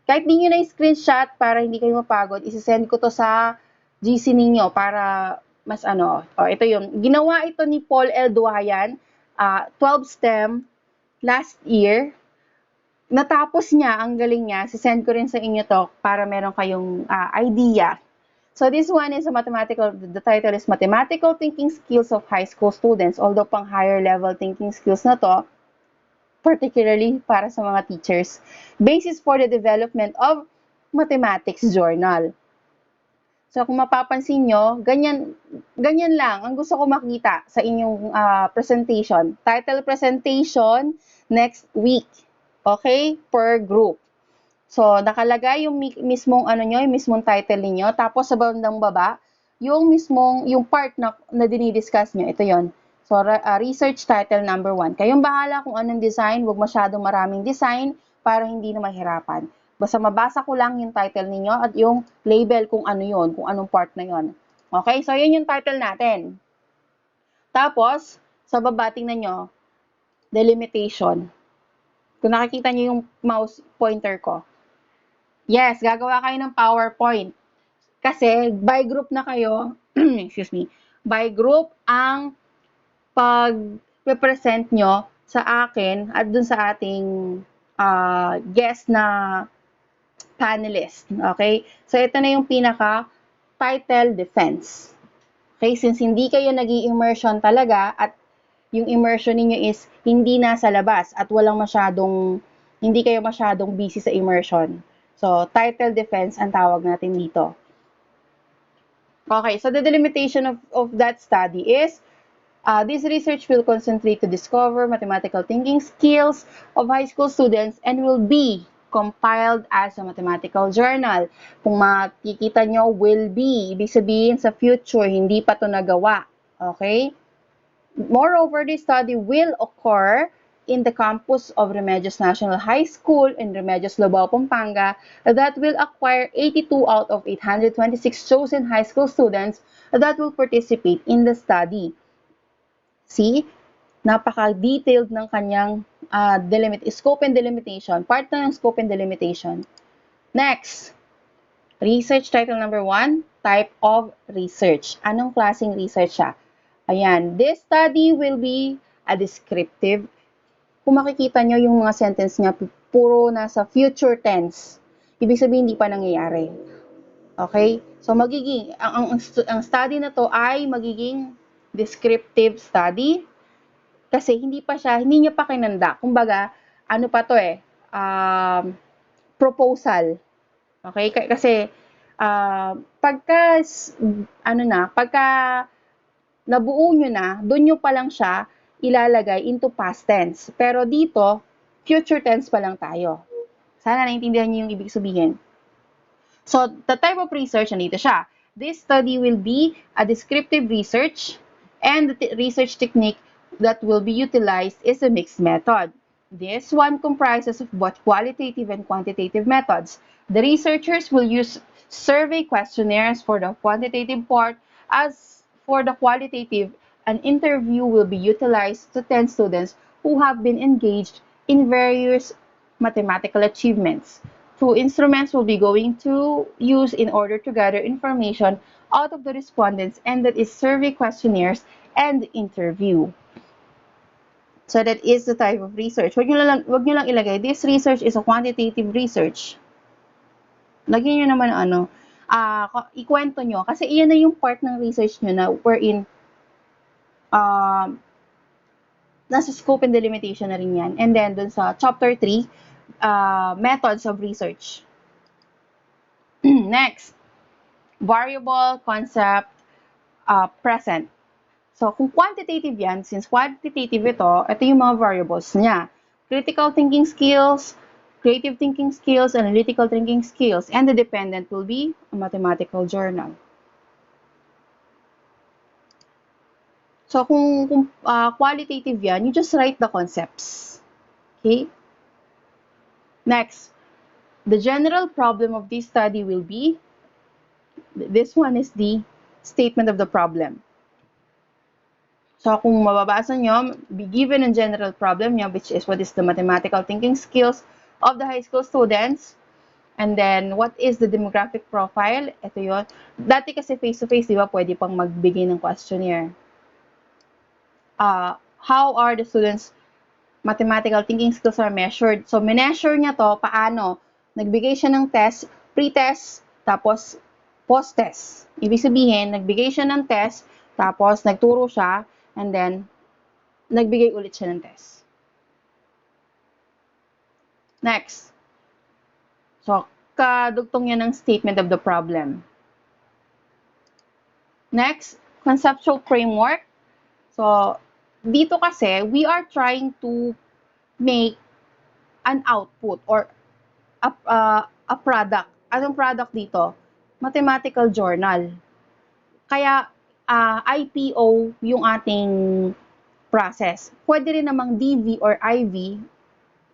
Kahit di nyo na screenshot para hindi kayo mapagod, isisend ko to sa GC ninyo para mas ito yung, ginawa ito ni Paul L. Duayan, 12 STEM, last year. Natapos niya, ang galing niya, sisend ko rin sa inyo to para meron kayong idea. So this one is the title is Mathematical Thinking Skills of High School Students, although pang higher level thinking skills na to, particularly para sa mga teachers. Basis for the development of mathematics journal. So kung mapapansin nyo, ganyan lang ang gusto ko makita sa inyong presentation. Title presentation next week. Okay? Per group. So nakalagay yung mismong yung mismong title niyo, tapos sa bandang baba, yung part na dinidiscuss nyo, ito yon. So, research title number 1. Kayong bahala kung anong design, huwag masyadong maraming design para hindi na mahirapan. Basta mabasa ko lang yung title ninyo at yung label kung ano yon, kung anong part na yon. Okay, so yun yung title natin. Tapos, sa baba, tingnan nyo, delimitation. Kung nakikita nyo yung mouse pointer ko. Yes, gagawa kayo ng PowerPoint. Kasi, by group na kayo, excuse me, by group ang pag-present nyo sa akin at dun sa ating guest na panelist. Okay? So, ito na yung pinaka-title defense. Okay? Since hindi kayo nag-i-immersion talaga at yung immersion niyo is hindi nasa labas at hindi kayo masyadong busy sa immersion. So, title defense ang tawag natin dito. Okay, so the delimitation of that study is this research will concentrate to discover mathematical thinking skills of high school students and will be compiled as a mathematical journal. Kung makikita nyo, will be, ibig sabihin sa future, hindi pa to nagawa. Okay? Moreover, this study will occur in the campus of Remedios National High School in Remedios Lobao, Pampanga, that will acquire 82 out of 826 chosen high school students that will participate in the study. See, napaka-detailed ng kanyang scope and delimitation. Part na ng scope and delimitation. Next, research title number 1, type of research. Anong klaseng research siya? Ayan, this study will be a descriptive. Kung makikita nyo yung mga sentence niya, puro nasa future tense. Ibig sabihin, hindi pa nangyayari. Okay? So, ang study na to ay magiging descriptive study kasi hindi niya pa kinanda. Kumbaga, ano pa to proposal. Okay? Kasi, pagka nabuo nyo na, doon nyo pa lang siya ilalagay into past tense. Pero dito, future tense pa lang tayo. Sana naintindihan niyo yung ibig sabihin. So, the type of research, nandito siya. This study will be a descriptive research, and the research technique that will be utilized is a mixed method. This one comprises of both qualitative and quantitative methods. The researchers will use survey questionnaires for the quantitative part. As for the qualitative, an interview will be utilized to 10 students who have been engaged in various mathematical achievements. 2 instruments will be going to use in order to gather information out of the respondents, and that is survey questionnaires and interview. So that is the type of research. Wag nyo lang ilagay, this research is a quantitative research. Lagyan nyo naman ikwento nyo. Kasi iyan na yung part ng research nyo na wherein nasa scope and delimitation na rin yan. And then, dun sa chapter 3, methods of research. Next, variable, concept, present. So, kung quantitative yan, since quantitative ito yung mga variables niya. Critical thinking skills, creative thinking skills, analytical thinking skills, and the dependent will be a mathematical journal. So, kung qualitative yan, you just write the concepts. Okay? Next, the general problem of this study will be, this one is the statement of the problem. So, kung mababasa nyo, be given a general problem nyo, which is what is the mathematical thinking skills of the high school students. And then, what is the demographic profile? Ito yun. Dati kasi face-to-face, di ba, pwede pang magbigay ng questionnaire. How are the students' mathematical thinking skills are measured? So, measure niya to, paano? Nagbigay siya ng test, pre-test, tapos post-test. Ibig sabihin, nagbigay siya ng test, tapos nagturo siya, and then, nagbigay ulit siya ng test. Next. So, kadugtong yan ng statement of the problem. Next, conceptual framework. So, dito kasi, we are trying to make an output or a product. Anong product dito? Mathematical journal. Kaya, IPO yung ating process. Pwede rin namang DV or IV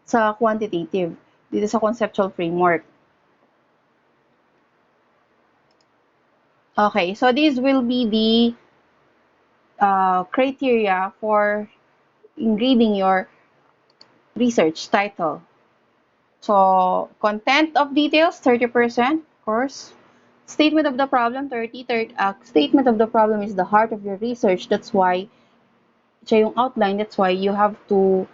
sa quantitative, dito sa conceptual framework. Okay, so these will be the criteria for grading your research title. So, content of details, 30%, of course. Statement of the problem, 30. Statement of the problem is the heart of your research. That's why, siya yung outline, that's why you have to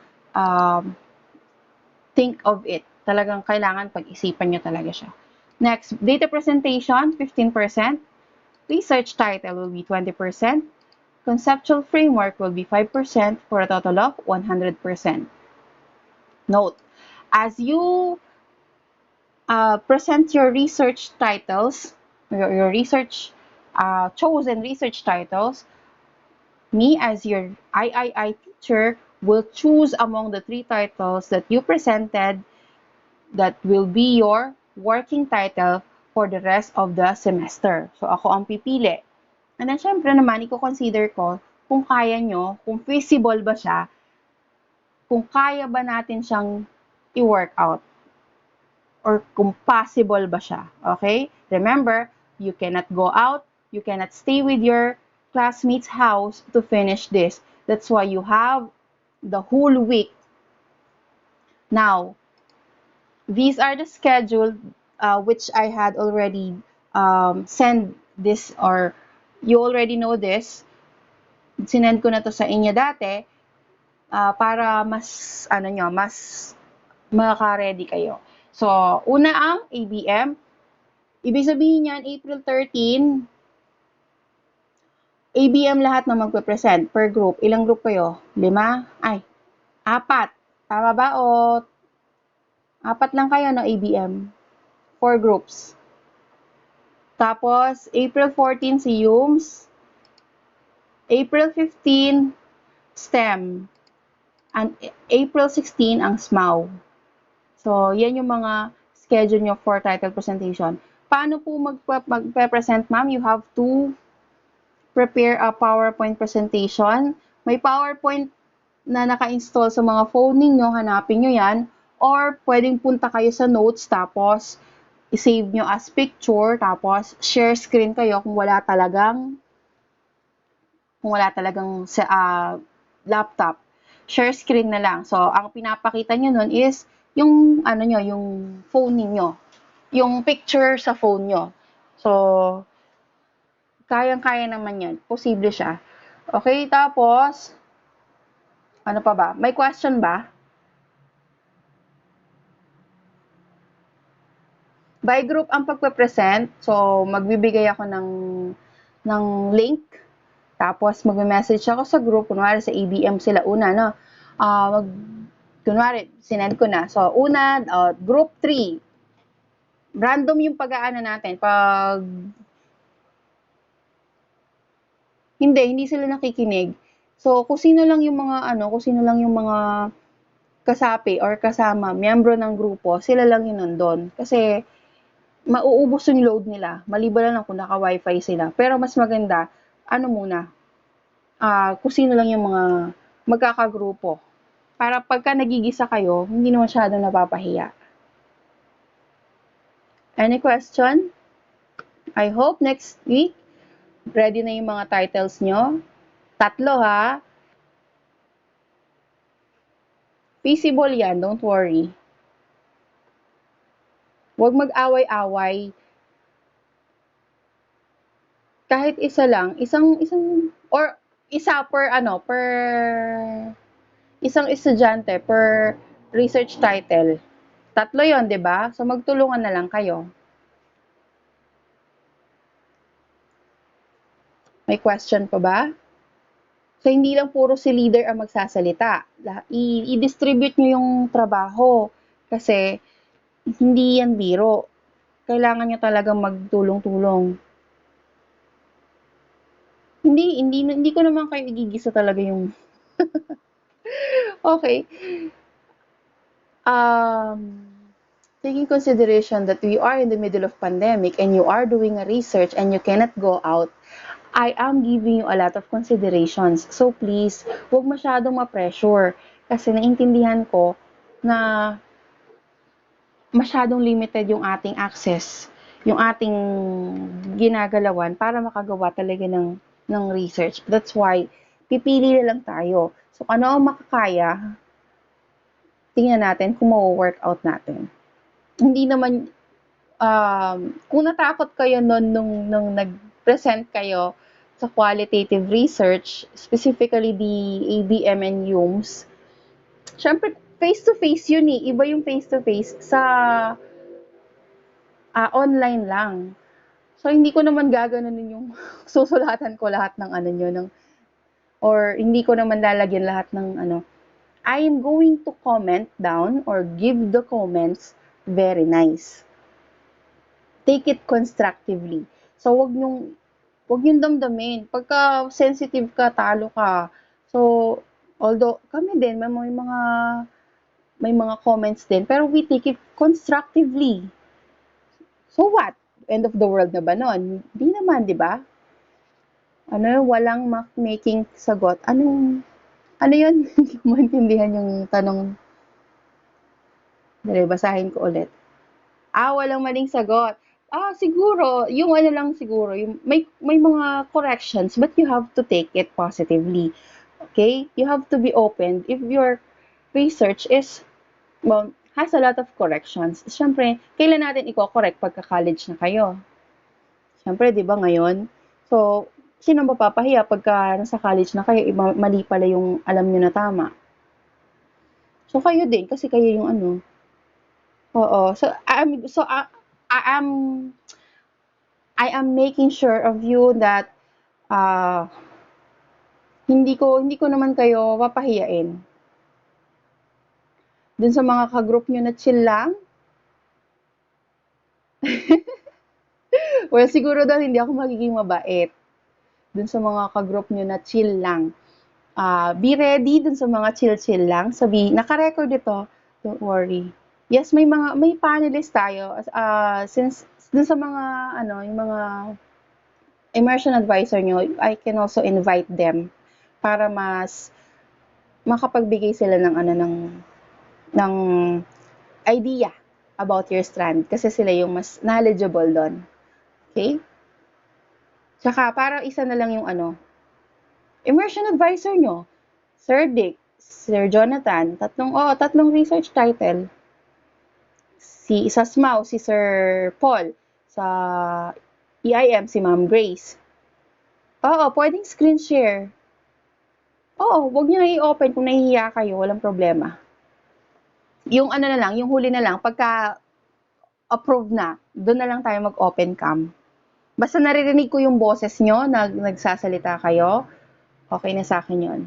think of it. Talagang kailangan pag-isipan nyo talaga siya. Next, data presentation, 15%. Research title will be 20%. Conceptual framework will be 5% for a total of 100%. Note, as you present your research titles, your research chosen research titles, me as your III teacher will choose among the 3 titles that you presented that will be your working title for the rest of the semester. So, ako ang pipili. And then, syempre naman, i-consider ko kung kaya nyo, kung feasible ba siya, kung kaya ba natin siyang i-work out, or kung possible ba siya. Okay? Remember, you cannot go out, you cannot stay with your classmate's house to finish this. That's why you have the whole week. Now, these are the schedule which I had already sent this, or you already know this. Sinend ko na to sa inyo dati para mas mas maka-ready kayo. So, una ang ABM. Ibig sabihin yan, April 13, ABM lahat na magpe-present per group. Ilang group kayo? 5? Ay, 4. Tama ba? O 4 lang kayo, no, ABM? 4 groups. Tapos, April 14 si UMS. April 15, STEM. And April 16 ang SMAW. So, yan yung mga schedule nyo for title presentation. Paano po magpe-present, ma'am? You have to prepare a PowerPoint presentation. May PowerPoint na naka-install sa mga phone ninyo, hanapin nyo yan. Or, pwedeng punta kayo sa notes, tapos i-save nyo as picture, tapos share screen kayo kung wala talagang laptop. Share screen na lang. So, ang pinapakita nyo nun is yung yung phone niyo, yung picture sa phone nyo. So, kayang-kaya naman yan. Posible siya. Okay, tapos, ano pa ba? May question ba? By group ang pagpe-present. So, magbibigay ako ng link. Tapos, magme-message ako sa group. Kunwari, sa ABM sila una, no? Kunwari, sinend ko na. So, una, group 3. Random yung pag-aano natin. Hindi sila nakikinig. So, kung sino lang yung mga kung sino lang yung mga kasapi or kasama, miyembro ng grupo, sila lang yun nandun. Kasi, mauubos yung load nila. Maliban na lang kung naka-wifi sila. Pero mas maganda, muna, kung sino lang yung mga magkakagrupo. Para pagka nagigisa kayo, hindi na masyadong napapahiya. Any question? I hope next week, ready na yung mga titles nyo. 3 ha. Feasible yan, don't worry. Huwag mag-away-away. Kahit isa lang, or isa per isang estudyante per research title. 3 yon, 'di ba? So magtulungan na lang kayo. May question pa ba? So hindi lang puro si leader ang magsasalita. I-distribute nyo yung trabaho kasi hindi yan biro. Kailangan nyo talagang magtulong-tulong. Hindi ko naman kayo igigisa talaga yung okay. Taking consideration that we are in the middle of pandemic and you are doing a research and you cannot go out, I am giving you a lot of considerations. So please, huwag masyadong ma-pressure kasi naintindihan ko na masyadong limited yung ating access, yung ating ginagalawan para makagawa talaga ng research. That's why, pipili na lang tayo. So, ano ang makakaya, tingnan natin kung ma-workout natin. Hindi naman, kung natakot kayo nung nag-present kayo sa qualitative research, specifically the ABM and UMS, syempre, face-to-face yun eh. Iba yung face-to-face sa online lang. So, hindi ko naman gaganunin yung susulatan ko lahat ng nyo, or hindi ko naman lalagyan lahat ng I am going to comment down or give the comments very nice. Take it constructively. So, wag nyong damdamin. Pagka sensitive ka, talo ka. So, although kami din may mga comments din, pero we take it constructively. So what? End of the world na ba nun? Di naman, di ba? Walang making sagot. Ano yun? Hindi ko maintindihan yung tanong. Dali, basahin ko ulit. Walang maling sagot. Siguro, yung lang siguro, yung may mga corrections, but you have to take it positively. Okay? You have to be open. If your research has a lot of corrections, syempre, kailan natin i-correct pagka-college na kayo? Syempre, di ba ngayon? So, sino mapapahiya pagka nasa college na kayo, mali pala yung alam nyo na tama. So, kayo din, kasi kayo yung Oo. So, I am making sure of you that hindi ko naman kayo papahiyain. Dun sa mga ka-group nyo na chill lang, well, siguro daw hindi ako magiging mabait. Dun sa mga ka-group nyo na chill lang. Be ready dun sa mga chill-chill lang. Naka-record ito. Don't worry. Yes, may panelist tayo. Since dun sa mga, yung mga immersion advisor nyo, I can also invite them para mas makapagbigay sila ng idea about your strand kasi sila yung mas knowledgeable doon. Okay? Tsaka, para isa na lang yung immersion advisor nyo, Sir Dick, Sir Jonathan, tatlong research title. Sa SMAU, si Sir Paul. Sa EIM, si Ma'am Grace. Oo, pwedeng screen share. Oo, wag nyo na i-open kung nahihiya kayo, walang problema. Yung na lang, yung huli na lang, pagka approve na, doon na lang tayo mag-open cam. Basta naririnig ko yung boses nyo, nagsasalita kayo, okay na sa akin yun.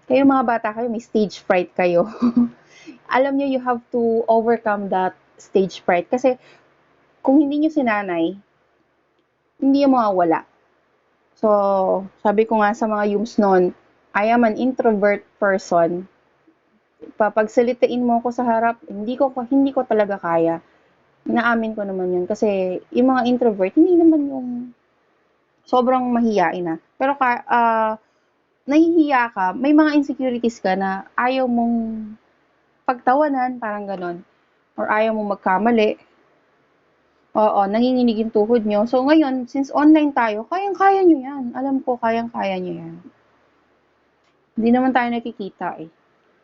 Kayo mga bata kayo, may stage fright kayo. Alam nyo, you have to overcome that stage fright. Kasi, kung hindi nyo sinanay, hindi yung mawawala. So, sabi ko nga sa mga yums nun, I am an introvert person. Papagsalitain mo ako sa harap, hindi ko talaga kaya. Inaamin ko naman yun. Kasi, yung mga introvert, hindi naman yung sobrang mahiyain na. Pero, nahihiya ka, may mga insecurities ka na ayaw mong pagtawanan, parang ganon. Or ayaw mong magkamali. Oo, nanginginig yung tuhod nyo. So, ngayon, since online tayo, kayang-kaya nyo yan. Alam ko, kayang-kaya nyo yan. Hindi naman tayo nakikita eh.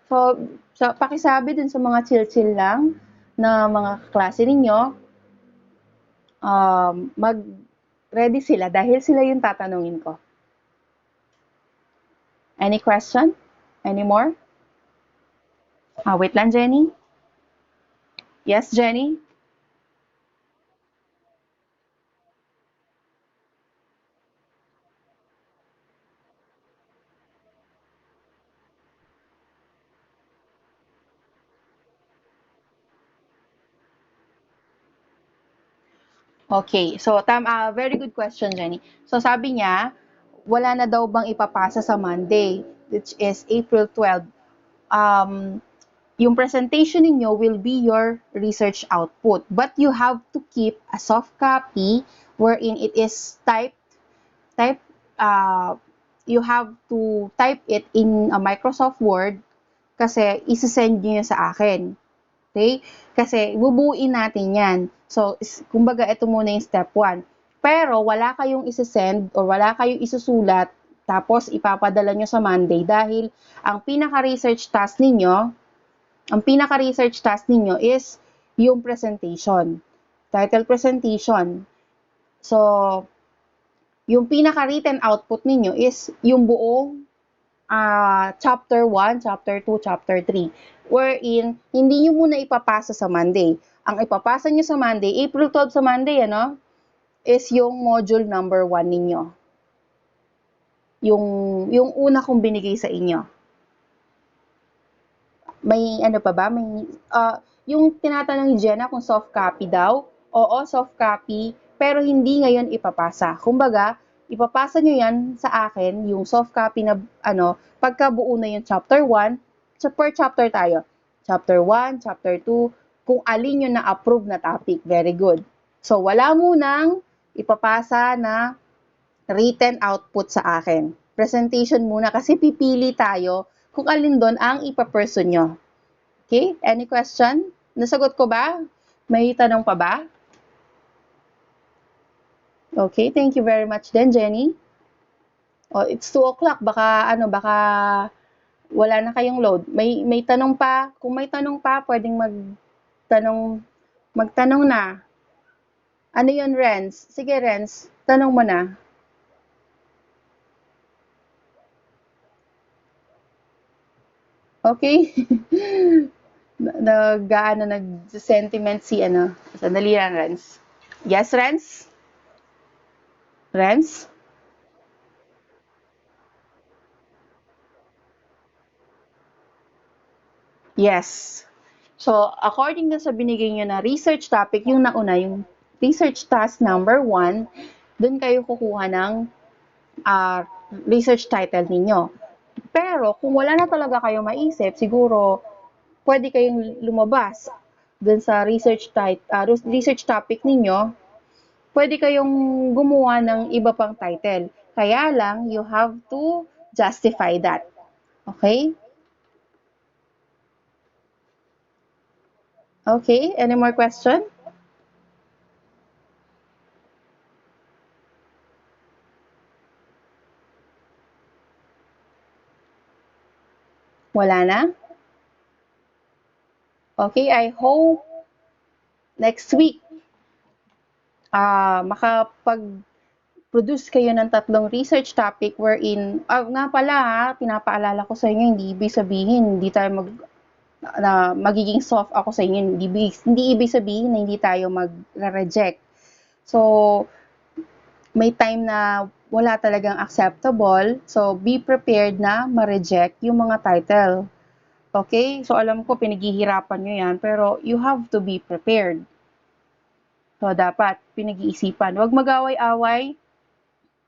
So, pakisabi dun sa mga chill-chill lang na mga klase ninyo, mag-ready sila dahil sila yung tatanungin ko. Any question? Any more? Wait lang, Jenny. Yes, Jenny? Okay, so very good question, Jenny. So sabi niya, wala na daw bang ipapasa sa Monday, which is April 12. Um, yung presentation ninyo will be your research output, but you have to keep a soft copy wherein it is type you have to type it in a Microsoft Word kasi isi-send niyo yun sa akin. Okay? Kasi bubuuin natin yan. So, kumbaga ito muna yung step 1. Pero wala kayong isi-send or wala kayong isusulat tapos ipapadala nyo sa Monday dahil ang pinaka-research task ninyo is yung presentation. Title presentation. So, yung pinaka-written output ninyo is yung buong chapter 1, chapter 2, chapter 3. Wherein, hindi nyo muna ipapasa sa Monday. Ang ipapasa nyo sa Monday, April 12 sa Monday, is yung module number 1 ninyo. Yung una kong binigay sa inyo. May ano pa ba? Yung tinatanong ni Jenna kung soft copy daw. Oo, soft copy, pero hindi ngayon ipapasa. Kumbaga, ipapasa nyo yan sa akin, yung soft copy na pagkabuo na yung chapter 1, per chapter tayo. Chapter 1, chapter 2, kung alin yung na-approve na topic. Very good. So, wala munang ipapasa na written output sa akin. Presentation muna kasi pipili tayo kung alin doon ang ipaperson nyo. Okay? Any question? Nasagot ko ba? May tanong pa ba? Okay, thank you very much then, Jenny. Oh, it's 2 o'clock. Baka wala na kayong load. May tanong pa? Kung may tanong pa, pwedeng magtanong na. Ano yun, Renz? Sige, Renz, tanong mo na. Okay? Nag-sentiment si Sandali lang, Renz. Yes, Renz? Renz? Yes. So, according na sa binigay nyo na research topic, yung nauna, yung research task number 1, dun kayo kukuha ng research title ninyo. Pero, kung wala na talaga kayo maisip, siguro, pwede kayong lumabas dun sa research topic ninyo, pwede kayong gumawa ng iba pang title. Kaya lang, you have to justify that. Okay? Okay, any more question? Wala na? Okay, I hope next week makapag-produce kayo ng 3 research topic wherein, nga pala pinapaalala ko sa inyo, hindi ibig sabihin, hindi tayo magiging soft ako sa inyo, hindi ibig sabihin na hindi tayo mag-reject. So, may time na wala talagang acceptable, so be prepared na ma-reject yung mga title. Okay? So, alam ko, pinaghihirapan nyo yan, pero you have to be prepared. So, dapat pinag-iisipan. Huwag mag-away-away.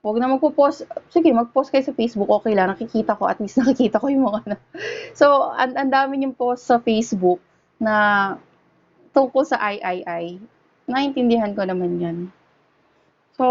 Huwag na magpo-post, sige mag-post kayo sa Facebook, okay lang, nakikita ko, at least nakikita ko yung mga ano. So, ang dami niyong post sa Facebook na tungkol sa I. Naintindihan ko naman yan. So,